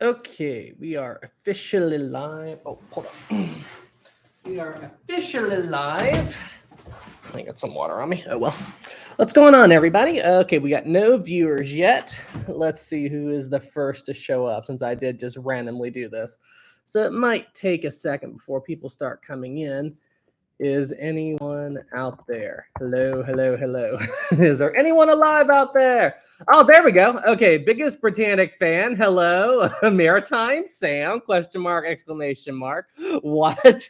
Okay, we are officially live. Oh, hold on. We are officially live. I got some water on me. Oh, well. What's going on, everybody? Okay, we got no viewers yet. Let's see who is the first to show up since I did just randomly do this. So it might take a second before people start coming in. Is anyone out there? Hello, hello, hello. Is there anyone alive out there? Oh, there we go. Okay, biggest Britannic fan. Hello, maritime Sam? Question mark! Exclamation mark! What?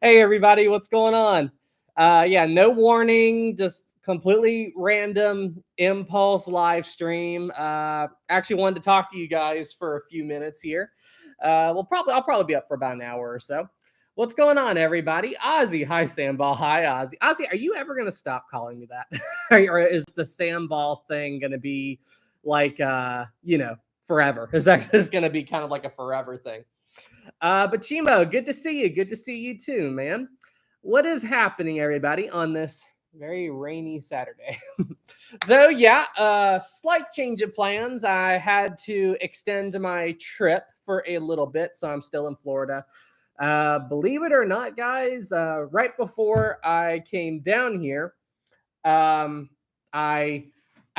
Hey, everybody, what's going on? Yeah, no warning, just completely random impulse live stream. Actually, wanted to talk to you guys for a few minutes here. I'll probably be up for about an hour or so. What's going on, everybody? Ozzy, hi Samball, hi Ozzy. Ozzy, are you ever gonna stop calling me that, or is the Samball thing gonna be like, forever? Is that just gonna be kind of like a forever thing? But Chimo, good to see you. Good to see you too, man. What is happening, everybody, on this very rainy Saturday? So yeah, slight change of plans. I had to extend my trip for a little bit, so I'm still in Florida. Believe it or not, guys, right before I came down here, um, I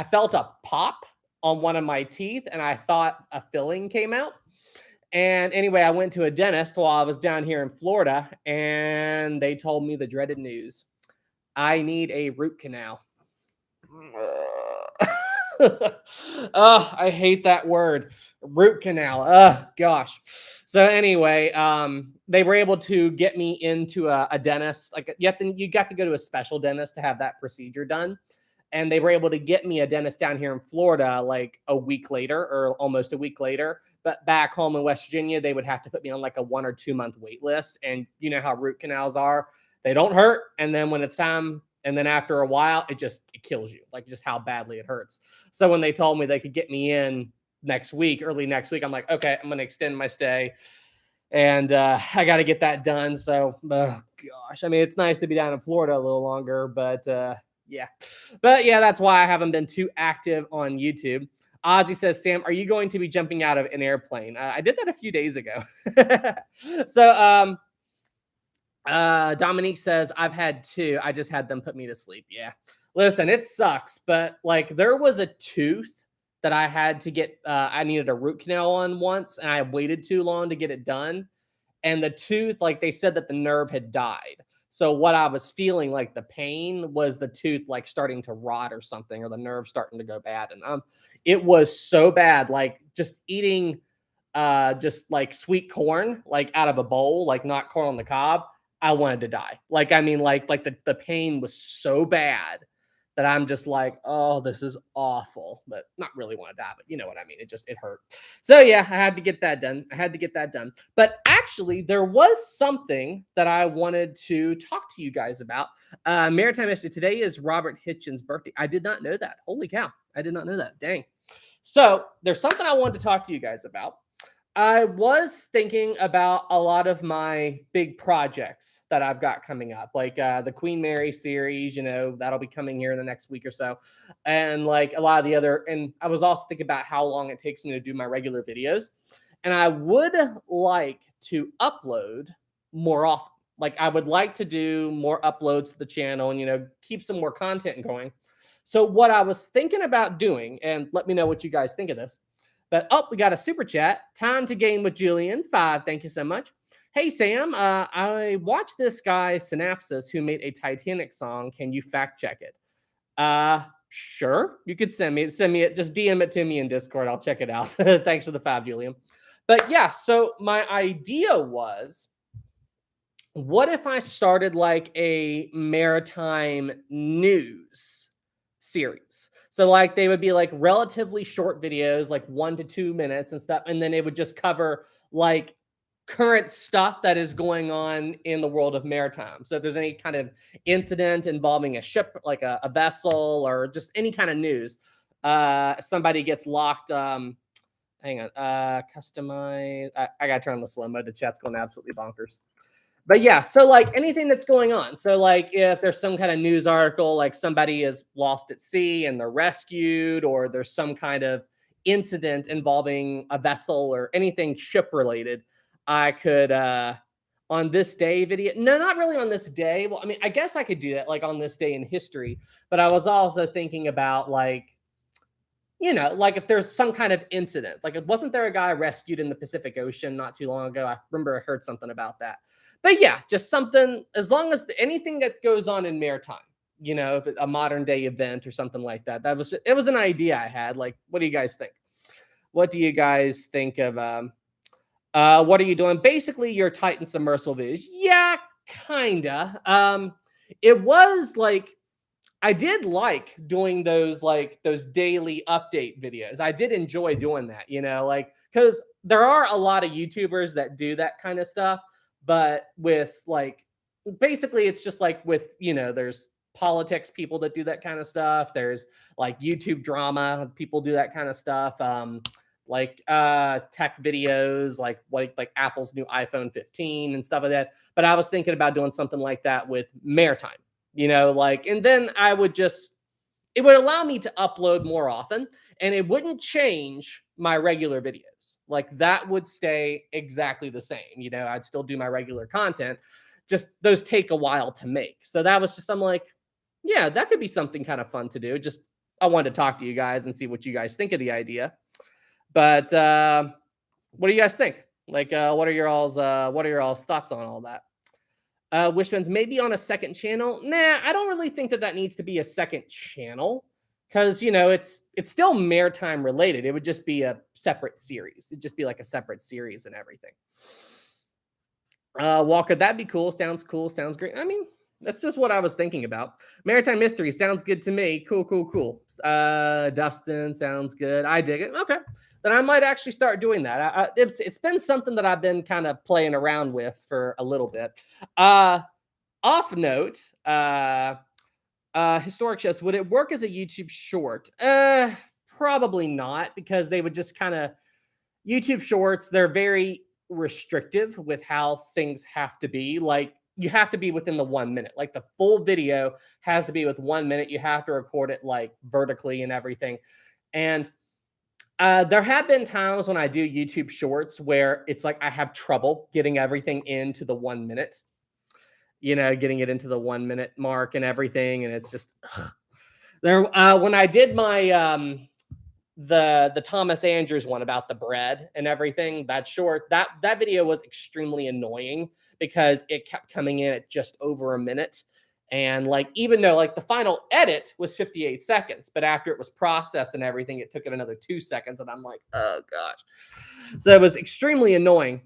I felt a pop on one of my teeth, and I thought a filling came out. And anyway, I went to a dentist while I was down here in Florida, and they told me the dreaded news: I need a root canal. Oh, I hate that word, root canal. Oh gosh. So anyway, they were able to get me into a dentist. Like you got to go to a special dentist to have that procedure done, and they were able to get me a dentist down here in Florida like a week later, or almost a week later. But back home in West Virginia, they would have to put me on like a 1 or 2 month wait list. And you know how root canals are; they don't hurt, and then when it's time, and then after a while, it kills you, like just how badly it hurts. So when they told me they could get me in next week, early next week, I'm like, okay, I'm gonna extend my stay, and I got to get that done. So, oh gosh, I mean, it's nice to be down in Florida a little longer, but yeah, that's why I haven't been too active on YouTube. Ozzy says, Sam, are you going to be jumping out of an airplane? I did that a few days ago. So, Dominique says, I've had two. I just had them put me to sleep. Yeah. Listen, it sucks, but like there was a tooth that I had to get, I needed a root canal on once, and I waited too long to get it done. And the tooth, like they said that the nerve had died. So what I was feeling, like the pain, was the tooth like starting to rot or something, or the nerve starting to go bad. And it was so bad, like just eating just like sweet corn, like out of a bowl, like not corn on the cob. I wanted to die. Like, I mean, like the pain was so bad that I'm just like, oh, this is awful, but not really want to die, but you know what I mean? It hurt. So yeah, I had to get that done. But actually, there was something that I wanted to talk to you guys about. Maritime history. Today is Robert Hitchens' birthday. I did not know that. Holy cow. I did not know that. Dang. So there's something I wanted to talk to you guys about. I was thinking about a lot of my big projects that I've got coming up, like the Queen Mary series, that'll be coming here in the next week or so. And like a lot of the other, and I was also thinking about how long it takes me to do my regular videos. And I would like to upload more often. Like I would like to do more uploads to the channel and, keep some more content going. So what I was thinking about doing, and let me know what you guys think of this. But we got a super chat. Time to game with Julian 5. Thank you so much. Hey Sam, I watched this guy Synapsis who made a Titanic song. Can you fact check it? Sure. You could send me it. Just DM it to me in Discord. I'll check it out. Thanks for the 5, Julian. But yeah, so my idea was, what if I started like a maritime news series? So like they would be like relatively short videos, like 1 to 2 minutes and stuff. And then it would just cover like current stuff that is going on in the world of maritime. So if there's any kind of incident involving a ship, like a vessel, or just any kind of news, somebody gets locked. Hang on, customize. I gotta turn on the slow mode. The chat's going absolutely bonkers. But yeah, so like anything that's going on. So like if there's some kind of news article, like somebody is lost at sea and they're rescued, or there's some kind of incident involving a vessel or anything ship related, I could on this day video. No, not really on this day. Well, I mean, I guess I could do that like on this day in history, but I was also thinking about like, you know, like if there's some kind of incident, like wasn't there a guy rescued in the Pacific Ocean not too long ago? I remember I heard something about that. But yeah, just something, as long as anything that goes on in maritime, you know, if a modern day event or something like that. It was an idea I had. Like, what do you guys think? What do you guys think of what are you doing? Basically, your Titan submersible videos. Yeah, kinda. It was like I did like doing those daily update videos. I did enjoy doing that, you know, like because there are a lot of YouTubers that do that kind of stuff, but with like basically it's just like with, you know, there's politics people that do that kind of stuff. There's like YouTube drama, people do that kind of stuff. Like tech videos, like Apple's new iPhone 15 and stuff like that. But I was thinking about doing something like that with maritime, you know, like, and then it would allow me to upload more often and it wouldn't change my regular videos. Like that would stay exactly the same. You know, I'd still do my regular content, just those take a while to make. So that was just, I'm like, yeah, that could be something kind of fun to do. Just, I wanted to talk to you guys and see what you guys think of the idea. But what do you guys think? Like, what are your all's thoughts on all that? Wishbones maybe on a second channel. Nah, I don't really think that needs to be a second channel because you know it's still maritime related. It would just be a separate series. It'd just be like a separate series and everything. Walker, that'd be cool. Sounds cool. Sounds great. I mean, that's just what I was thinking about. Maritime mystery sounds good to me. Cool. Dustin sounds good. I dig it. Okay, then I might actually start doing that. It's been something that I've been kind of playing around with for a little bit. Off note, historic shows, would it work as a YouTube short? Probably not, because they would just kind of YouTube shorts. They're very restrictive with how things have to be. Like you have to be within the 1 minute. Like the full video has to be with 1 minute. You have to record it like vertically and everything. And there have been times when I do YouTube shorts where it's like I have trouble getting everything into the 1 minute, you know, getting it into the 1 minute mark and everything. And it's just there. When I did my the Thomas Andrews one about the bread and everything, that short, that video was extremely annoying because it kept coming in at just over a minute. And like, even though like the final edit was 58 seconds, but after it was processed and everything, it took it another 2 seconds. And I'm like, oh gosh. So it was extremely annoying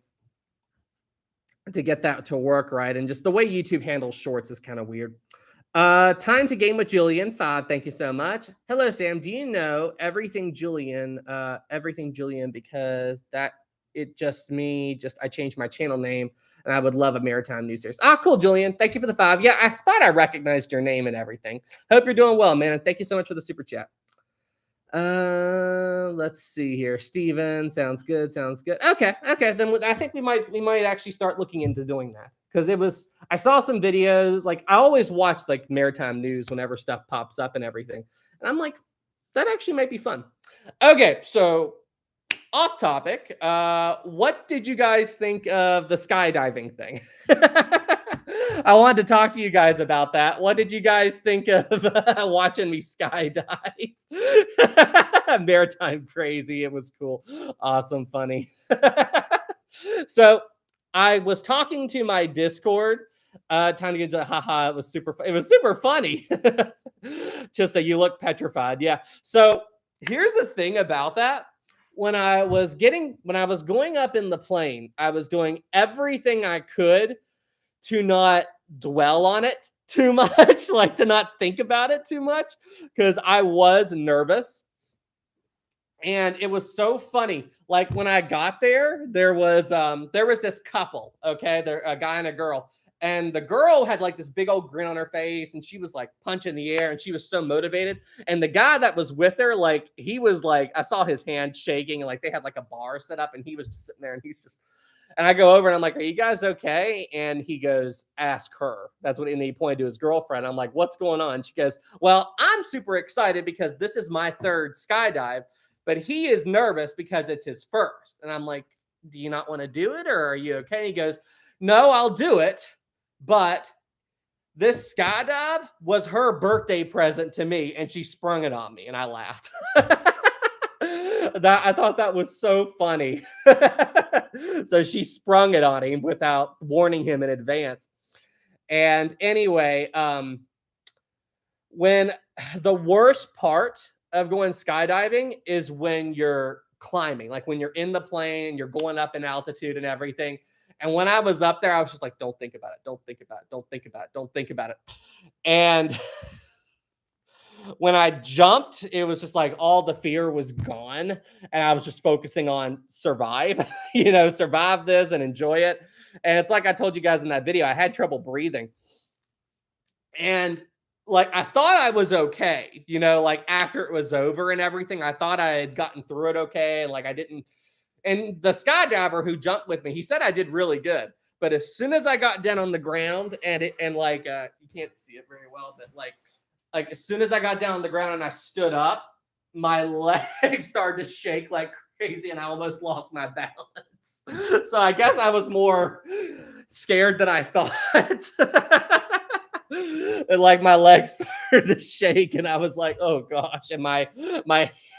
to get that to work right. And just the way YouTube handles shorts is kind of weird. Time to game with Julian 5. Thank you so much. Hello, Sam. Do you know everything Julian? Because I changed my channel name and I would love a maritime news series. Ah, cool, Julian. Thank you for the 5. Yeah, I thought I recognized your name and everything. Hope you're doing well, man. And thank you so much for the super chat. Let's see here. Steven, sounds good. Okay. Then I think we might actually start looking into doing that. Because I saw some videos, like I always watch like maritime news whenever stuff pops up and everything. And I'm like, that actually might be fun. Okay, so off topic. What did you guys think of the skydiving thing? I wanted to talk to you guys about that. What did you guys think of watching me skydive? Maritime crazy. It was cool. Awesome. Funny. So I was talking to my Discord. Time to get to haha. It was super funny. Just you look petrified. Yeah. So here's the thing about that. When I was going up in the plane, I was doing everything I could to not dwell on it too much, like to not think about it too much, because I was nervous. And it was so funny. Like when I got there, there was this couple, okay, a guy and a girl. And the girl had like this big old grin on her face and she was like punching the air and she was so motivated. And the guy that was with her, like he was like, I saw his hand shaking and like they had like a bar set up and he was just sitting there and and I go over and I'm like, are you guys okay? And he goes, ask her. And he pointed to his girlfriend. I'm like, what's going on? She goes, well, I'm super excited because this is my third skydive. but he is nervous because it's his first. And I'm like, do you not want to do it, or are you okay? And he goes, no, I'll do it. But this skydive was her birthday present to me, and she sprung it on me, and I laughed. I thought that was so funny. So she sprung it on him without warning him in advance. And anyway, when the worst part of going skydiving is when you're climbing, like when you're in the plane and you're going up in altitude and everything. And when I was up there, I was just like, don't think about it. Don't think about it. Don't think about it. Don't think about it. And when I jumped, it was just like all the fear was gone. And I was just focusing on survive, survive this and enjoy it. And it's like I told you guys in that video, I had trouble breathing. And like, I thought I was okay, like after it was over and everything, I thought I had gotten through it okay. And like, I didn't. And the skydiver who jumped with me, he said I did really good. But as soon as I got down on the ground and you can't see it very well, but like as soon as I got down on the ground and I stood up, my legs started to shake like crazy and I almost lost my balance. So I guess I was more scared than I thought. And like my legs started to shake and I was like, oh gosh. And my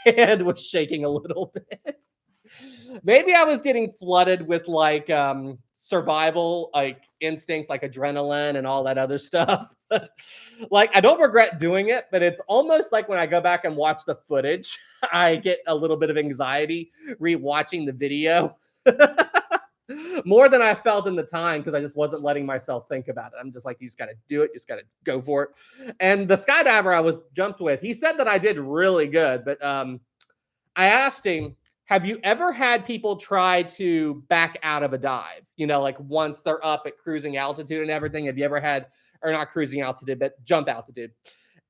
hand was shaking a little bit. Maybe I was getting flooded with like survival like instincts, like adrenaline and all that other stuff. Like I don't regret doing it, but it's almost like when I go back and watch the footage, I get a little bit of anxiety rewatching the video. More than I felt in the time because I just wasn't letting myself think about it. I'm just like, you just got to do it. You just got to go for it. And the skydiver I was jumped with, he said that I did really good. But I asked him, have you ever had people try to back out of a dive? Like once they're up at cruising altitude and everything, have you ever had, or not cruising altitude, but jump altitude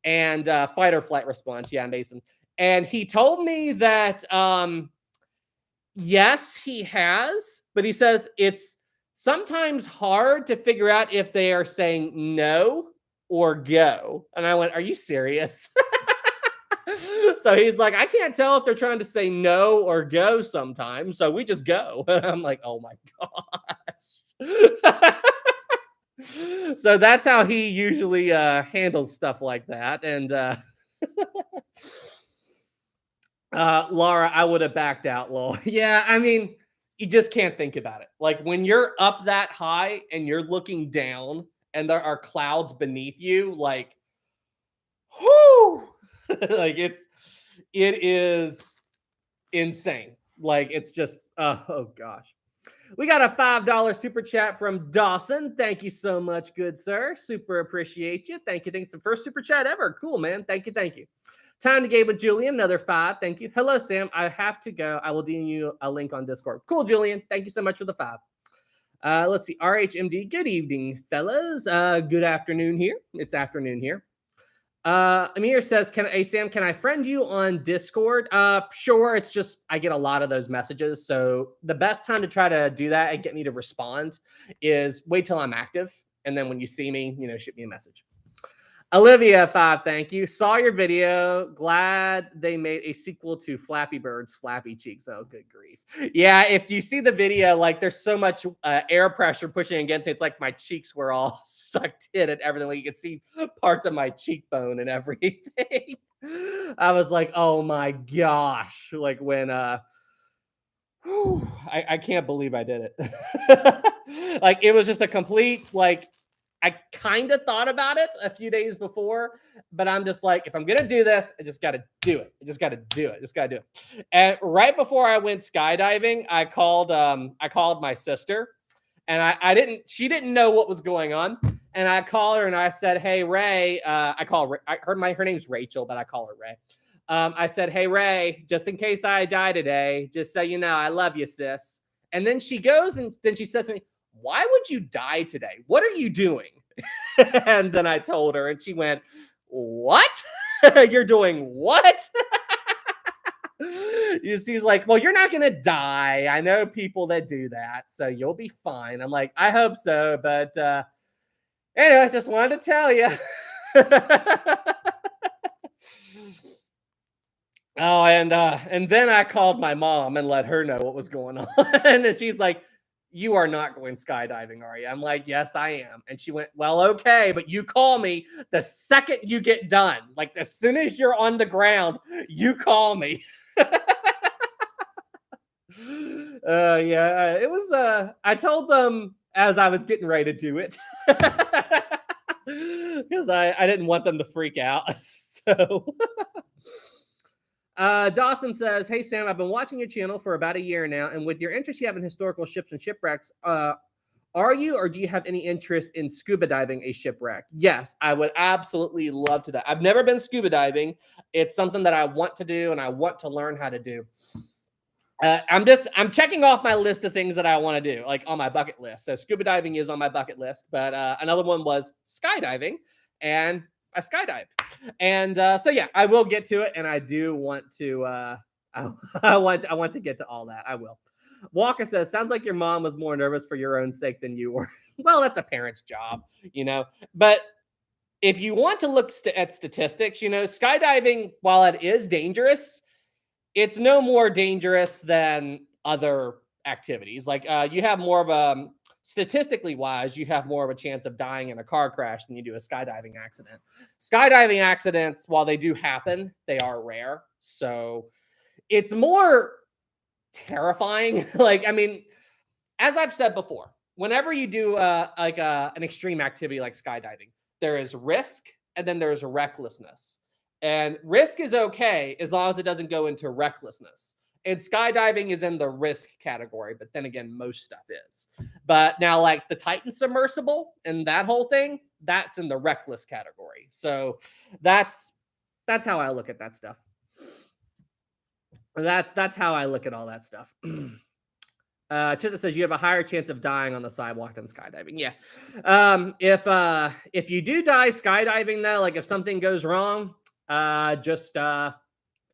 and fight or flight response? Yeah, Mason. And he told me that, yes, he has, but he says it's sometimes hard to figure out if they are saying no or go. And I went, are you serious? So he's like, I can't tell if they're trying to say no or go sometimes. So we just go. And I'm like, oh my gosh. So that's how he usually handles stuff like that. And Laura, I would have backed out, lol. Yeah, I mean, you just can't think about it. Like when you're up that high and you're looking down and there are clouds beneath you, like, whoo, like it is insane. Like it's just, oh gosh. We got a $5 super chat from Dawson. Thank you so much, good sir. Super appreciate you. Thank you. Think it's the first super chat ever. Cool, man. Thank you. Thank you. Time to game with Julian. Another 5. Thank you. Hello, Sam. I have to go. I will DM you a link on Discord. Cool, Julian. Thank you so much for the 5. Let's see. RHMD. Good evening, fellas. Good afternoon here. It's afternoon here. Amir says, Sam, can I friend you on Discord? Sure. It's just, I get a lot of those messages. So the best time to try to do that and get me to respond is wait till I'm active. And then when you see me, shoot me a message. Olivia 5, thank you. Saw your video. Glad they made a sequel to Flappy Bird's Flappy Cheeks. Oh, good grief. Yeah, if you see the video, like there's so much air pressure pushing against it. It's like my cheeks were all sucked in and everything. Like you could see parts of my cheekbone and everything. I was like, oh my gosh. Like when I can't believe I did it. Like it was just a complete like I kind of thought about it a few days before, but I'm just like, if I'm going to do this, I just got to do it. I just got to do it. Just got to do it. And right before I went skydiving, I called my sister and she didn't know what was going on. And I called her and I said, hey, Ray, her name's Rachel, but I call her Ray. I said, hey, Ray, just in case I die today, just so you know, I love you, sis. And then she goes and then she says to me, why would you die today? What are you doing? And then I told her and she went, what? You're doing what? She's like, well, you're not going to die. I know people that do that. So you'll be fine. I'm like, I hope so. But anyway, I just wanted to tell you. And then I called my mom and let her know what was going on. And she's like, "You are not going skydiving, are you?" I'm like, "Yes, I am." And she went, "Well, okay, but you call me the second you get done. Like as soon as you're on the ground, you call me." Yeah, it was I told them as I was getting ready to do it. Because I didn't want them to freak out. So Dawson says, "Hey Sam, I've been watching your channel for about a year now, and with your interest you have in historical ships and shipwrecks, are you or do you have any interest in scuba diving a shipwreck?" Yes, I would absolutely love to that. I've never been scuba diving. It's something that I want to do and I want to learn how to do. I'm checking off my list of things that I want to do, like on my bucket list. So scuba diving is on my bucket list, but another one was skydiving, and I skydived. And so yeah, I will get to it, and I do want to. I want to get to all that. I will. Walker says, "Sounds like your mom was more nervous for your own sake than you were." Well, that's a parent's job, you know. But if you want to look at statistics, you know, skydiving, while it is dangerous, it's no more dangerous than other activities. Like you have more of a statistically wise, you have more of a chance of dying in a car crash than you do a skydiving accident. Skydiving accidents, while they do happen, they are rare. So it's more terrifying. Like, I mean, as I've said before, whenever you do an extreme activity like skydiving, there is risk and then there's recklessness. And risk is okay as long as it doesn't go into recklessness. And skydiving is in the risk category, but then again, most stuff is. But now, like the Titan submersible and that whole thing, that's in the reckless category. So that's how I look at that stuff. That's how I look at all that stuff. Chisa says you have a higher chance of dying on the sidewalk than skydiving. Yeah. If you do die skydiving though, like if something goes wrong, just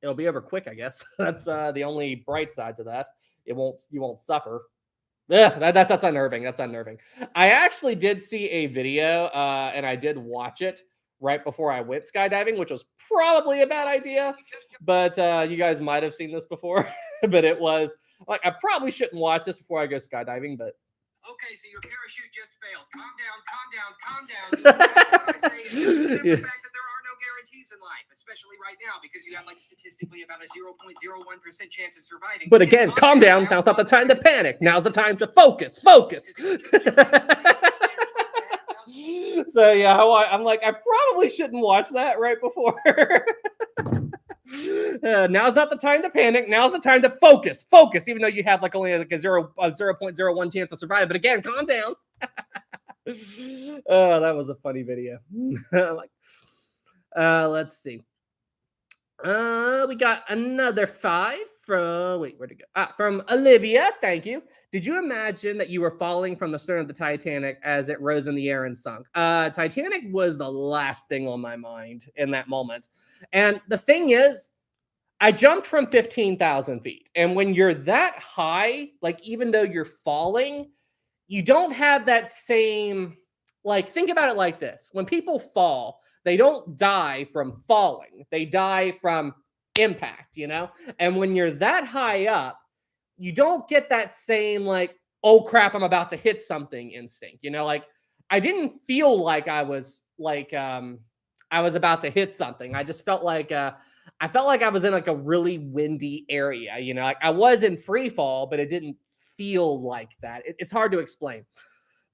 it'll be over quick, I guess. That's the only bright side to that. You won't suffer. Yeah, that's unnerving. That's unnerving. I actually did see a video, and I did watch it right before I went skydiving, which was probably a bad idea. But you guys might have seen this before. But it was like I probably shouldn't watch this before I go skydiving. But okay, so your parachute just failed. Calm down. You exactly what I say. Except the fact that there are no guarantees in life, especially right now, because you have like statistically about a 0.01% chance of surviving. But again, calm down. Now's not the time to panic. Now's the time to focus. Focus. So yeah, I'm like, I probably shouldn't watch that right before. Now's not the time to panic. Now's the time to focus. Focus, even though you have like only like a 0.01 chance to survive. But again, calm down. Oh, that was a funny video. Like, let's see. We got another 5 from where'd it go? From Olivia. Thank you. Did you imagine that you were falling from the stern of the Titanic as it rose in the air and sunk? Titanic was the last thing on my mind in that moment. And the thing is, I jumped from 15,000 feet. And when you're that high, like even though you're falling, you don't have that same, like, think about it like this. When people fall, they don't die from falling. They die from impact, you know? And when you're that high up, you don't get that same like, oh crap, I'm about to hit something instinct. You know, like I didn't feel like I was about to hit something. I just felt like I felt like I was in like a really windy area, you know, like I was in free fall, but it didn't feel like that. It's hard to explain.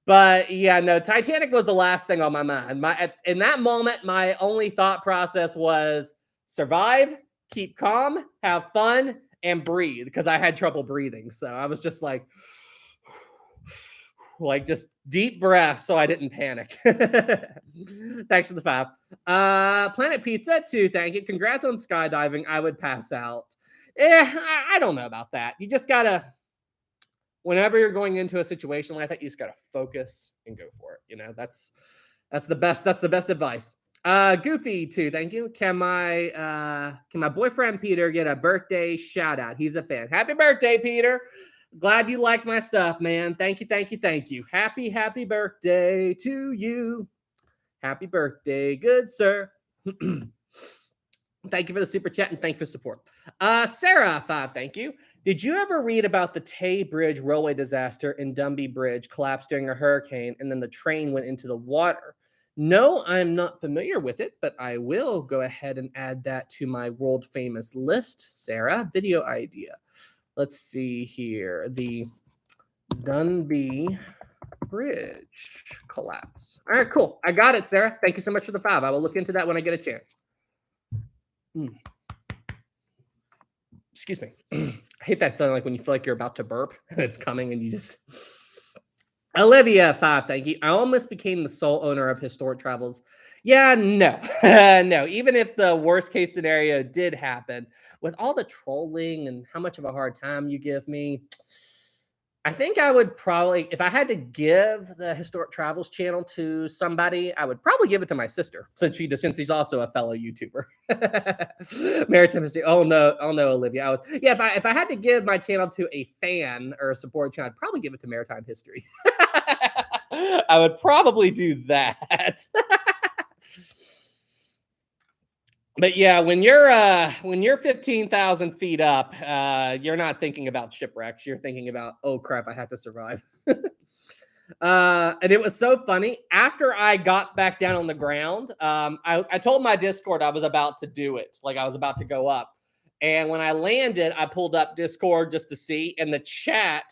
But yeah, no, Titanic was the last thing on my mind. In that moment, my only thought process was survive, keep calm, have fun, and breathe because I had trouble breathing. So I was just like just deep breath so I didn't panic. Thanks for the 5. Planet Pizza 2, thank you. Congrats on skydiving. I would pass out. I don't know about that. You just gotta, whenever you're going into a situation like that, you just gotta focus and go for it. You know, that's the best advice. Goofy 2, thank you. Can my boyfriend Peter get a birthday shout out? He's a fan. Happy birthday, Peter. Glad you like my stuff, man. Thank you. Happy birthday to you. Happy birthday, good sir. Thank you for the super chat and thank you for support. Sarah, 5, thank you. Did you ever read about the Tay Bridge railway disaster in Dumby Bridge collapsed during a hurricane and then the train went into the water? No, I'm not familiar with it, but I will go ahead and add that to my world famous list. Sarah, video idea. Let's see here. The Dunby Bridge collapse. All right, cool. I got it, Sarah. Thank you so much for the 5. I will look into that when I get a chance. Excuse me. I hate that feeling like when you feel like you're about to burp and it's coming and you just. Olivia, 5, thank you. I almost became the sole owner of Historic Travels. Yeah, no. No. Even if the worst case scenario did happen, with all the trolling and how much of a hard time you give me, I think I would probably, if I had to give the Historic Travels channel to somebody, I would probably give it to my sister, since she's also a fellow YouTuber. Maritime history. Oh no, Olivia. If I had to give my channel to a fan or a support channel, I'd probably give it to Maritime History. I would probably do that. But yeah, when you're 15,000 feet up, you're not thinking about shipwrecks. You're thinking about, oh crap, I have to survive. And it was so funny. After I got back down on the ground, I told my Discord I was about to do it, like I was about to go up. And when I landed, I pulled up Discord just to see, and the chat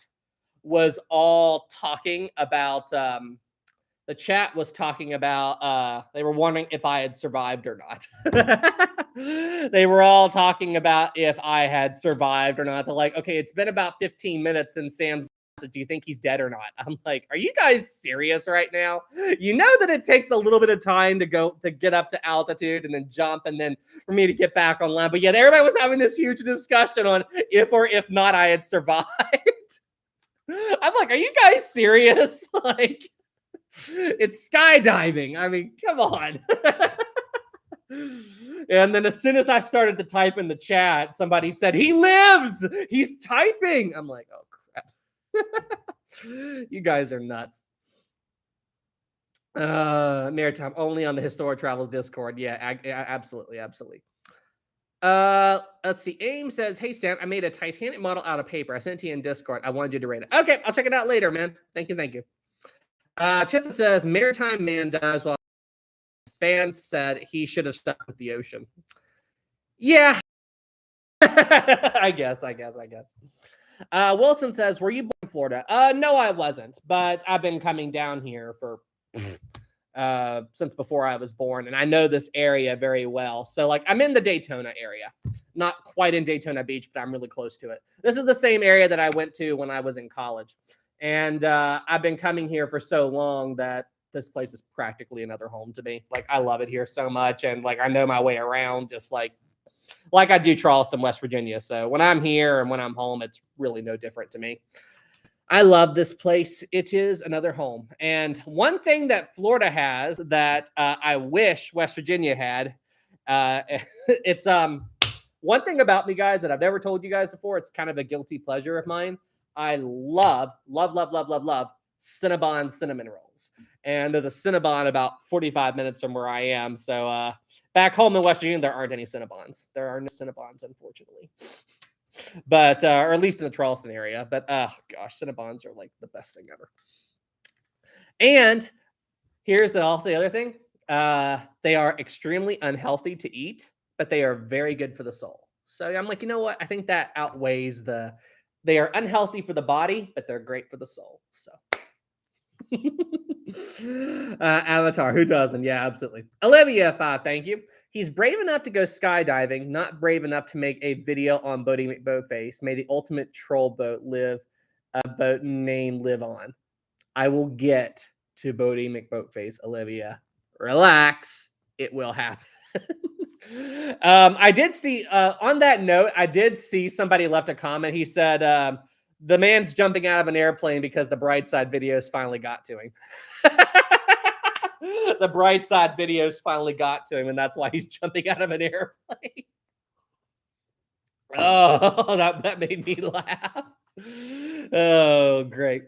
was all talking about. The chat was talking about, they were wondering if I had survived or not. They were all talking about if I had survived or not. They're like, okay, it's been about 15 minutes since Sam's. Do you think he's dead or not? I'm like, are you guys serious right now? You know that it takes a little bit of time to get up to altitude and then jump and then for me to get back online. But yet everybody was having this huge discussion on if or if not I had survived. I'm like, are you guys serious? Like, it's skydiving. I mean, come on. And then as soon as I started to type in the chat, somebody said, he lives. He's typing. I'm like, oh, crap. You guys are nuts. Maritime, only on the Historic Travels Discord. Yeah, absolutely. Absolutely. Let's see. AIM says, hey, Sam, I made a Titanic model out of paper. I sent it to you in Discord. I wanted you to rate it. Okay, I'll check it out later, man. Thank you. Chista says, Maritime man dies while fans said he should have stuck with the ocean. Yeah. I guess. Wilson says, were you born in Florida? No, I wasn't, but I've been coming down here for since before I was born, and I know this area very well. So, like, I'm in the Daytona area. Not quite in Daytona Beach, but I'm really close to it. This is the same area that I went to when I was in college. And I've been coming here for so long that this place is practically another home to me. Like, I love it here so much. And like, I know my way around just like I do Charleston, West Virginia. So when I'm here and when I'm home, it's really no different to me. I love this place. It is another home. And one thing that Florida has that I wish West Virginia had, it's one thing about me, guys, that I've never told you guys before. It's kind of a guilty pleasure of mine. I love Cinnabon cinnamon rolls. And there's a Cinnabon about 45 minutes from where I am. So back home in West Virginia, there aren't any Cinnabons. There are no Cinnabons, unfortunately. But, or at least in the Charleston area. But, oh gosh, Cinnabons are like the best thing ever. And here's also the other thing. They are extremely unhealthy to eat, but they are very good for the soul. So I'm like, you know what? I think that outweighs they are unhealthy for the body, but they're great for the soul. So Avatar, who doesn't? Yeah, absolutely. Olivia, 5, thank you. He's brave enough to go skydiving, not brave enough to make a video on Bodie McBoatface. May the ultimate troll boat name live on. I will get to Bodie McBoatface, Olivia. Relax. It will happen. I did see, on that note, I did see somebody left a comment. He said, the man's jumping out of an airplane because the Brightside videos finally got to him. The Brightside videos finally got to him, and that's why he's jumping out of an airplane. Oh, that made me laugh. Oh, great.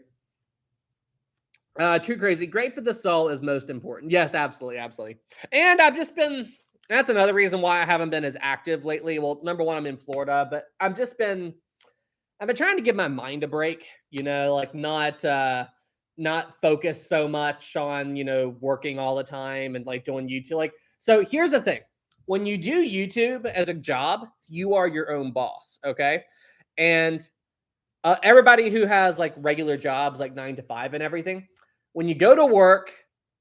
Too crazy. Great for the soul is most important. Yes, absolutely. And I've just been, That's another reason why I haven't been as active lately. Well, number one, I'm in Florida, but I've been trying to give my mind a break, like not focus so much on, working all the time and like doing YouTube. Like, so here's the thing. When you do YouTube as a job, you are your own boss, okay? And everybody who has like regular jobs, like 9 to 5 and everything, when you go to work,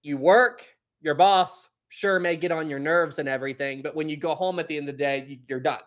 you work, your boss sure may get on your nerves and everything, but when you go home at the end of the day, you're done,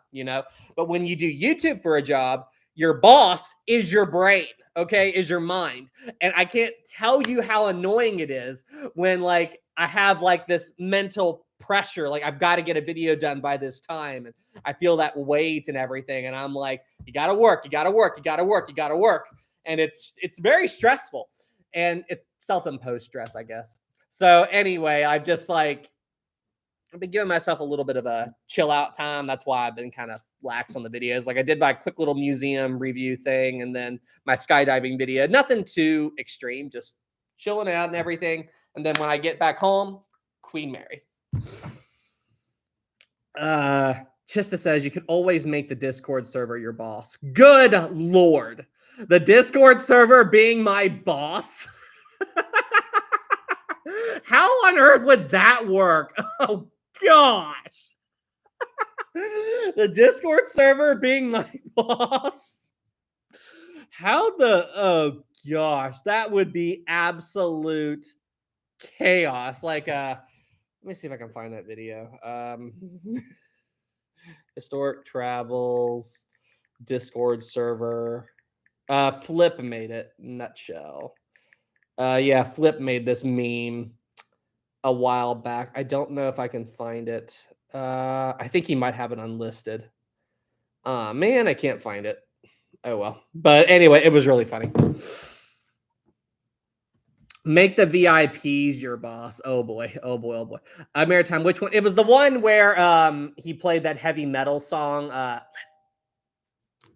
But when you do YouTube for a job, your boss is your brain, okay, is your mind. And I can't tell you how annoying it is when like I have like this mental pressure, like I've got to get a video done by this time. And I feel that weight and everything. And I'm like, you got to work, you got to work, you got to work, you got to work. And it's very stressful, and it's self-imposed stress, I guess. So anyway, I've been giving myself a little bit of a chill out time. That's why I've been kind of lax on the videos. Like I did my quick little museum review thing, and then my skydiving video. Nothing too extreme, just chilling out and everything. And then when I get back home, Queen Mary. Chista says you could always make the Discord server your boss. Good Lord. The Discord server being my boss? How on earth would that work? Oh, gosh. The Discord server being my boss? Oh, gosh. That would be absolute chaos. Like, let me see if I can find that video. Historic travels, Discord server. Flip made it. Nutshell. Yeah, Flip made this meme a while back. I don't know if I can find it. I think he might have it unlisted. Man, I can't find it. Oh well. But anyway, it was really funny. Make the VIPs your boss. Oh boy. Oh boy. Oh boy. Maritime, which one? It was the one where he played that heavy metal song.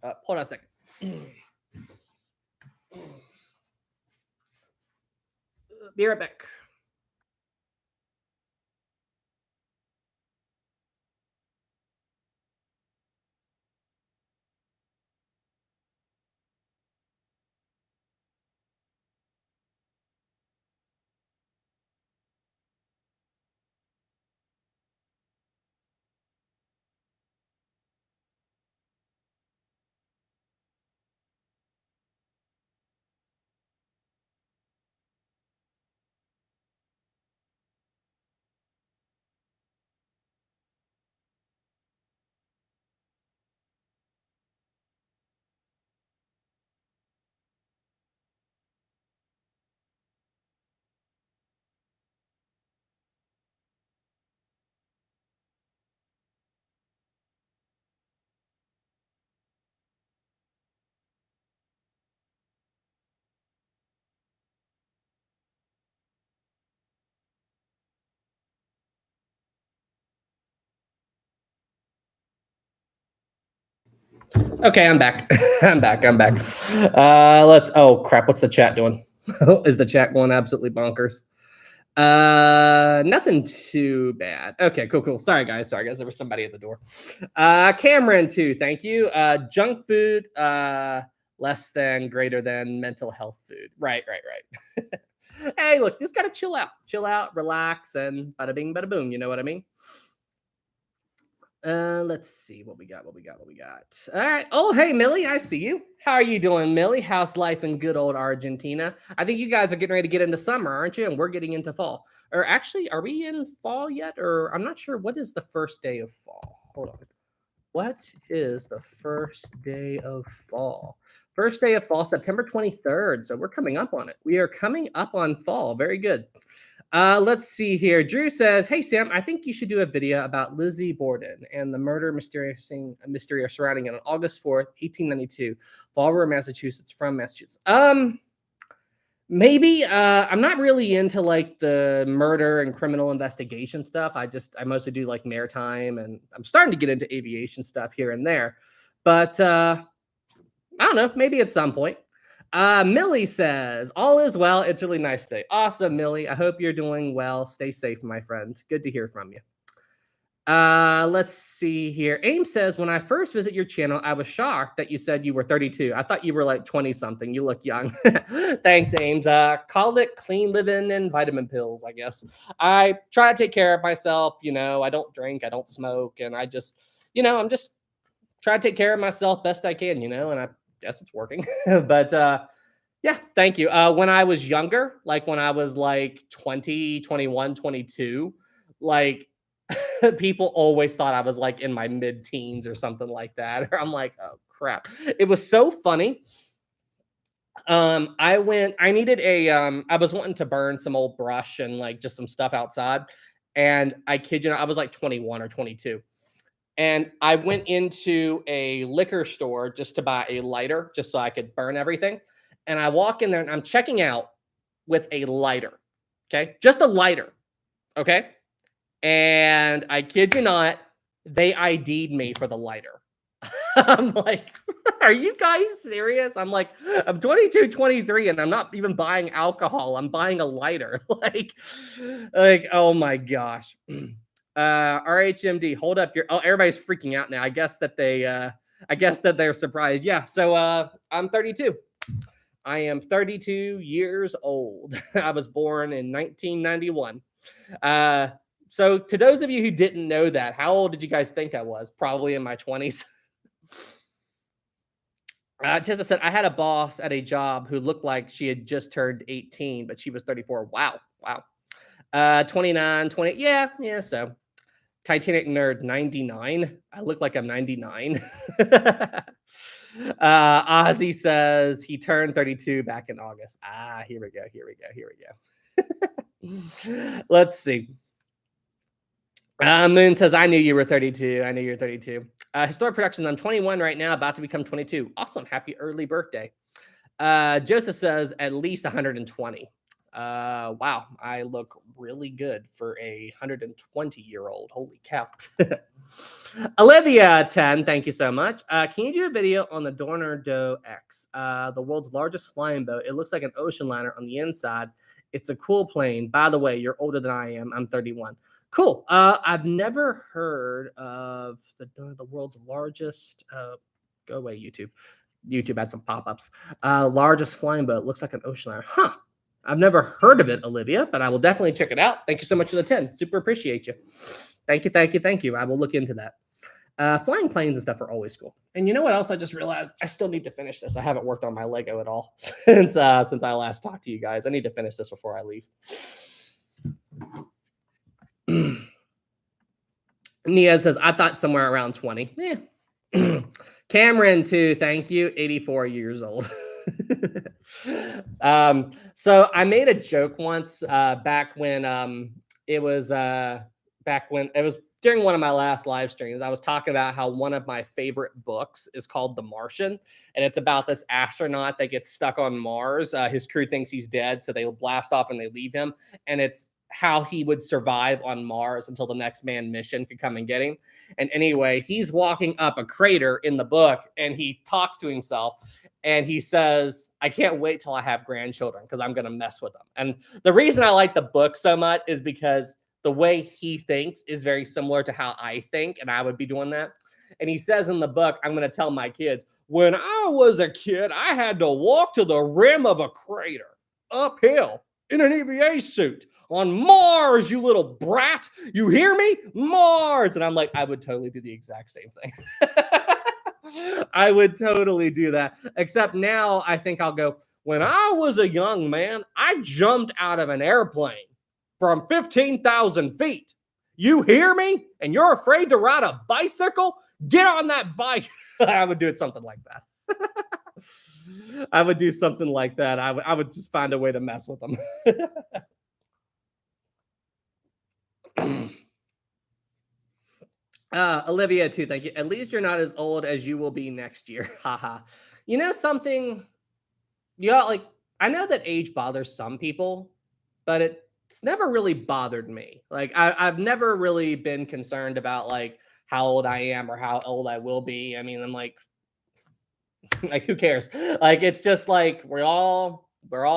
Hold on a second. Be right back. Okay, I'm back. I'm back. Oh crap, what's the chat doing? Is the chat going absolutely bonkers? Nothing too bad. Okay, cool. Sorry guys. There was somebody at the door. Cameron too, thank you. Junk food, less than, greater than mental health food. Right. Hey, look, just gotta chill out, relax, and bada bing, bada boom. You know what I mean? Let's see what we got. All right. Oh, hey, Millie, I see you. How are you doing, Millie? How's life in good old Argentina? I think you guys are getting ready to get into summer, aren't you? And we're getting into fall. Or actually, are we in fall yet? Or I'm not sure. What is the first day of fall? Hold on. What is the first day of fall? First day of fall, September 23rd. So we're coming up on it. We are coming up on fall. Very good. Let's see here. Drew says, "Hey Sam, I think you should do a video about Lizzie Borden and the murder mystery surrounding it on August 4th, 1892, Fall River, Massachusetts, from Massachusetts." Maybe. I'm not really into like the murder and criminal investigation stuff. I mostly do like maritime, and I'm starting to get into aviation stuff here and there. But I don't know. Maybe at some point. Millie says, all is well. It's really nice today. Awesome, Millie. I hope you're doing well. Stay safe, my friend. Good to hear from you. Let's see here. Aim says, when I first visit your channel, I was shocked that you said you were 32. I thought you were like 20 something. You look young. Thanks, Ames. Call it clean living and vitamin pills, I guess. I try to take care of myself. I don't drink, I don't smoke, and I just, I'm just trying to take care of myself best I can, and I guess it's working. But yeah, thank you. When I was younger, like when I was like 20, 21, 22, like people always thought I was like in my mid-teens or something like that. Or I'm like, oh crap. It was so funny. I needed I was wanting to burn some old brush and like just some stuff outside. And I kid you not, I was like 21 or 22. And I went into a liquor store just to buy a lighter, just so I could burn everything. And I walk in there and I'm checking out with a lighter. Okay. Just a lighter. Okay. And I kid you not, they ID'd me for the lighter. I'm like, are you guys serious? I'm like, I'm 22, 23, and I'm not even buying alcohol. I'm buying a lighter. like, oh my gosh. RHMD, hold up your, oh, everybody's freaking out now. I guess that they're surprised. Yeah. So I'm 32. I am 32 years old. I was born in 1991. So to those of you who didn't know that, how old did you guys think I was? Probably in my 20s. Tessa said, I had a boss at a job who looked like she had just turned 18, but she was 34. Wow. 29, 20. Yeah. So Titanic nerd 99. I look like I'm 99. Ozzy says he turned 32 back in August. Here we go. Let's see. Moon says, I knew you were 32. I knew you were 32. Historic Productions, I'm 21 right now, about to become 22. Awesome. Happy early birthday. Joseph says, at least 120. Wow. I look really good for a 120-year-old. Holy cow. Olivia 10, thank you so much. Can you do a video on the Dorner Doe X, the world's largest flying boat? It looks like an ocean liner on the inside. It's a cool plane. By the way, you're older than I am. I'm 31. Cool. I've never heard of the world's largest. Go away, YouTube. YouTube had some pop-ups. Largest flying boat. Looks like an ocean liner. Huh. I've never heard of it, Olivia, but I will definitely check it out. Thank you so much for the 10. Super appreciate you. Thank you. I will look into that. Flying planes and stuff are always cool. And you know what else I just realized? I still need to finish this. I haven't worked on my Lego at all since I last talked to you guys. I need to finish this before I leave. Nia says, I thought somewhere around 20. Yeah. Cameron, too. Thank you. 84 years old. So I made a joke once back when it was during one of my last live streams. I was talking about how one of my favorite books is called The Martian, and it's about this astronaut that gets stuck on Mars. His crew thinks he's dead, so they blast off and they leave him, and it's how he would survive on Mars until the next manned mission could come and get him. And anyway, he's walking up a crater in the book, and he talks to himself, and he says, I can't wait till I have grandchildren because I'm going to mess with them. And the reason I like the book so much is because the way he thinks is very similar to how I think, and I would be doing that. And he says in the book, I'm going to tell my kids, when I was a kid, I had to walk to the rim of a crater uphill in an EVA suit on Mars, you little brat. You hear me? Mars. And I'm like, I would totally do the exact same thing. I would totally do that. Except now I think I'll go, when I was a young man, I jumped out of an airplane from 15,000 feet. You hear me? And you're afraid to ride a bicycle? Get on that bike. I would do something like that. I would do something like that. I would just find a way to mess with them. Olivia, too. Thank you. At least you're not as old as you will be next year. Haha. You know something? I know that age bothers some people, but it's never really bothered me. Like I've never really been concerned about like how old I am or how old I will be. I mean, I'm like who cares? Like it's just like we're all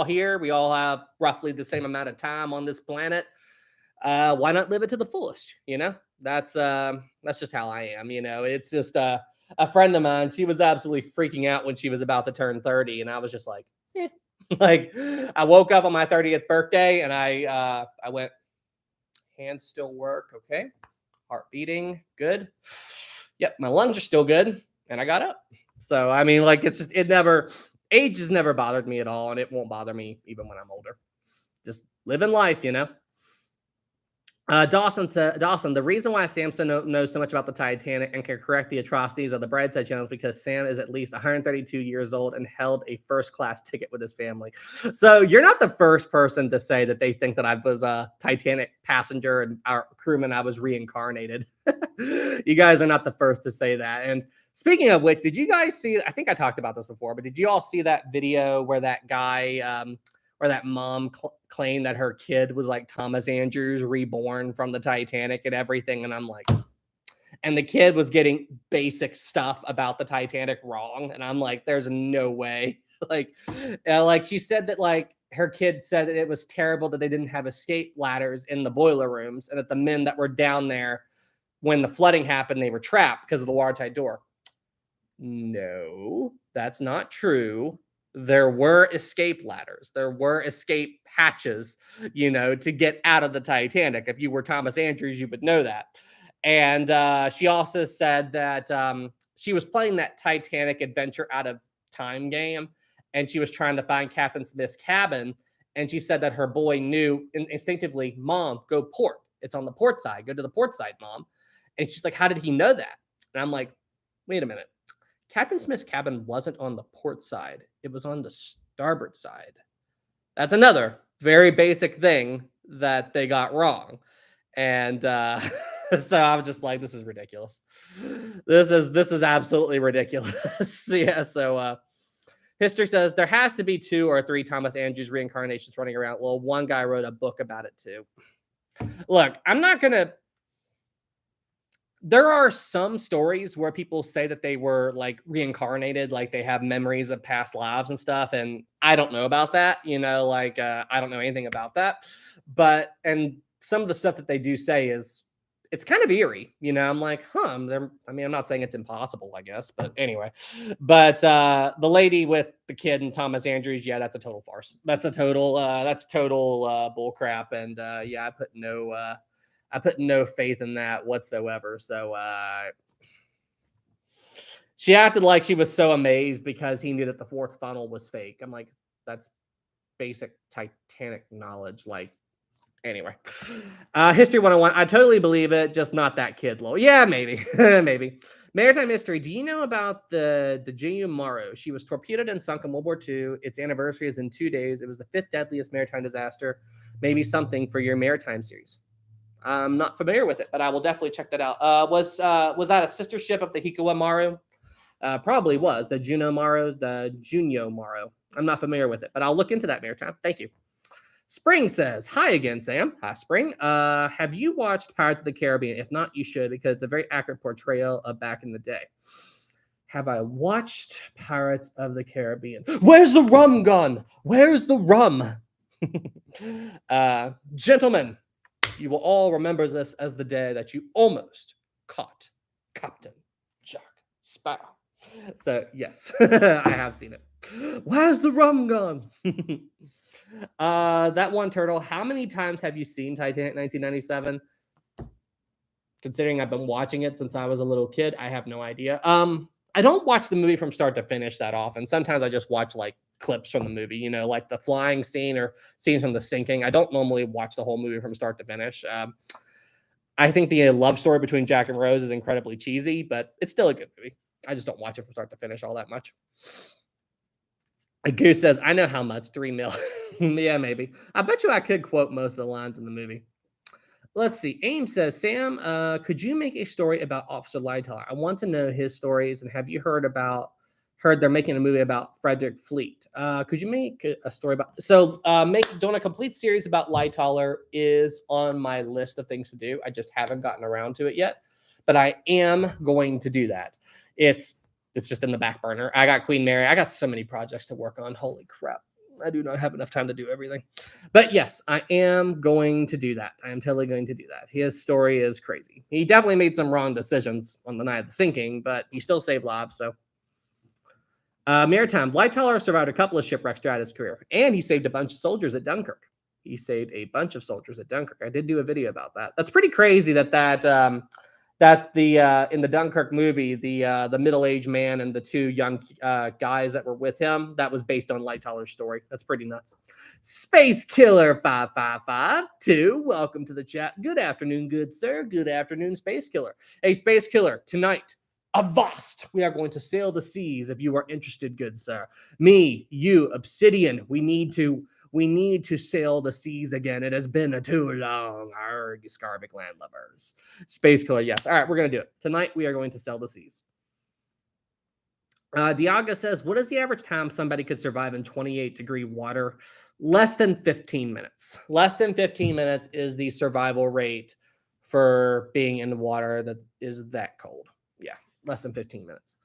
here. We all have roughly the same amount of time on this planet. Why not live it to the fullest, you know? That's just how I am. It's just a friend of mine. She was absolutely freaking out when she was about to turn 30, and I was just like, eh. Like, I woke up on my 30th birthday, and I went, hands still work, okay, heart beating, good. Yep, my lungs are still good, and I got up. So I mean, like, it's just age has never bothered me at all, and it won't bother me even when I'm older. Just living life. Dawson, the reason why Sam knows so much about the Titanic and can correct the atrocities of the Brightside Channel is because Sam is at least 132 years old and held a first-class ticket with his family. So you're not the first person to say that they think that I was a Titanic passenger and our crewman, I was reincarnated. You guys are not the first to say that. And speaking of which, did you guys see, I think I talked about this before, but did you all see that video where that guy, or that mom claimed that her kid was like Thomas Andrews reborn from the Titanic and everything? And I'm like, and the kid was getting basic stuff about the Titanic wrong. And I'm like, there's no way. Like she said that, like, her kid said that it was terrible that they didn't have escape ladders in the boiler rooms, and that the men that were down there when the flooding happened, they were trapped because of the watertight door. No, that's not true. There were escape ladders. There were escape hatches, to get out of the Titanic. If you were Thomas Andrews, you would know that. And she also said that she was playing that Titanic Adventure Out of Time game, and she was trying to find Captain Smith's cabin. And she said that her boy knew instinctively, Mom, go port. It's on the port side. Go to the port side, Mom. And she's like, how did he know that? And I'm like, wait a minute. Captain Smith's cabin wasn't on the port side. It was on the starboard side. That's another very basic thing that they got wrong. And so I was just like, this is ridiculous. This is absolutely ridiculous. Yeah. So history says there has to be 2 or 3 Thomas Andrews reincarnations running around. Well, one guy wrote a book about it too. Look, I'm not going to. There are some stories where people say that they were like reincarnated, like they have memories of past lives and stuff. And I don't know about that, I don't know anything about that. And some of the stuff that they do say it's kind of eerie, I'm like, I'm not saying it's impossible, I guess, but anyway. But the lady with the kid and Thomas Andrews, yeah, that's a total farce. That's total bull crap. And yeah, I put no faith in that whatsoever. So she acted like she was so amazed because he knew that the 4th funnel was fake. I'm like, that's basic Titanic knowledge. Like, anyway. History 101. I totally believe it, just not that kid, lol. Yeah, maybe. Maybe. Maritime history. Do you know about the J.U. Morrow? She was torpedoed and sunk in World War II. Its anniversary is in 2 days. It was the 5th deadliest maritime disaster. Maybe something for your maritime series. I'm not familiar with it, but I will definitely check that out. Was that a sister ship of the Hikawa Maru? Probably was the Juno Maru, the Junyo Maru. I'm not familiar with it, but I'll look into that maritime. Thank you. Spring says, hi again, Sam. Hi, Spring. Have you watched Pirates of the Caribbean? If not, you should, because it's a very accurate portrayal of back in the day. Have I watched Pirates of the Caribbean? Where's the rum gun? Where's the rum? Gentlemen, you will all remember this as the day that you almost caught Captain Jack Sparrow. So, yes, I have seen it. Where's the rum gun? That one turtle, how many times have you seen Titanic 1997? Considering I've been watching it since I was a little kid, I have no idea. I don't watch the movie from start to finish that often. Sometimes I just watch like clips from the movie, like the flying scene or scenes from the sinking. I don't normally watch the whole movie from start to finish. I think the love story between Jack and Rose is incredibly cheesy, but it's still a good movie. I just don't watch it from start to finish all that much. A Goose says, I know how much, 3 mil. Yeah, maybe. I bet you I could quote most of the lines in the movie. Let's see. Aim says, Sam, could you make a story about Officer Lightoller? I want to know his stories, and have you heard they're making a movie about Frederick Fleet? Could you make a story about? So, doing a complete series about Lightoller is on my list of things to do. I just haven't gotten around to it yet, but I am going to do that. It's just in the back burner. I got Queen Mary. I got so many projects to work on. Holy crap. I do not have enough time to do everything. But yes, I am going to do that. I am totally going to do that. His story is crazy. He definitely made some wrong decisions on the night of the sinking, but he still saved lives. So, maritime. Lightoller survived a couple of shipwrecks throughout his career, and he saved a bunch of soldiers at Dunkirk. He saved a bunch of soldiers at Dunkirk. I did do a video about that. That's pretty crazy that the in the Dunkirk movie, the middle-aged man and the two young guys that were with him, that was based on Lightoller's story. That's pretty nuts. Space Killer 5552, welcome to the chat. Good afternoon, good sir. Good afternoon, Space Killer. Hey, Space Killer, tonight, Avast, we are going to sail the seas if you are interested, good sir. Me, you, Obsidian, we need to sail the seas again. It has been too long. Arg, Scarbic land lovers. Space Killer, yes. All right, we're going to do it. Tonight, we are going to sail the seas. Diaga says, what is the average time somebody could survive in 28-degree water? Less than 15 minutes. Less than 15 minutes is the survival rate for being in the water that is that cold. Yeah, less than 15 minutes.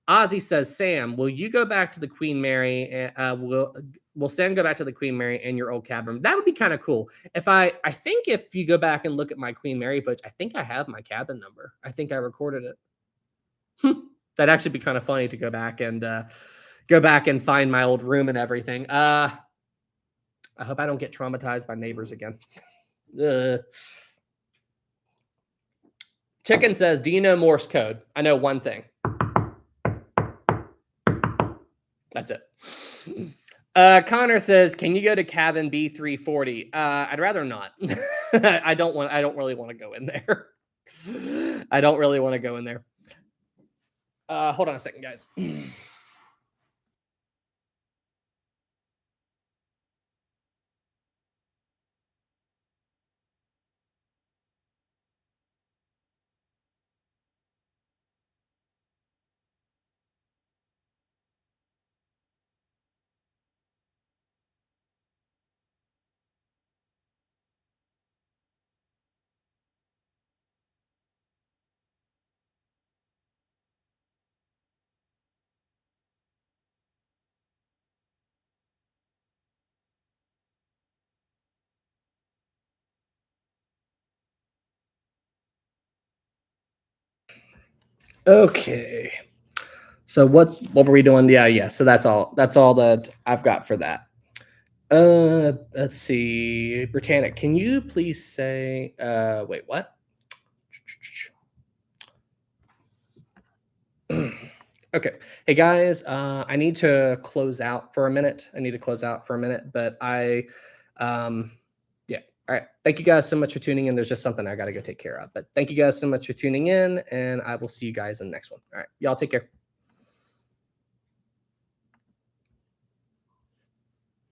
Ozzy says, Sam, will you go back to the Queen Mary? Will Sam go back to the Queen Mary and your old cabin? That would be kind of cool. I think if you go back and look at my Queen Mary footage, I think I have my cabin number. I think I recorded it. That'd actually be kind of funny to go back and find my old room and everything. I hope I don't get traumatized by neighbors again. Chicken says, do you know Morse code? I know one thing. That's it. Connor says, can you go to cabin B340? I'd rather not. I don't really want to go in there. I don't really want to go in there. Hold on a second, guys. Okay. So what were we doing? Yeah. So that's all that I've got for that. Let's see. Britannic, can you please say wait, what? Okay. Hey guys, I need to close out for a minute. But yeah. All right. Thank you guys so much for tuning in. There's just something I got to go take care of. But thank you guys so much for tuning in, and I will see you guys in the next one. All right. Y'all take care.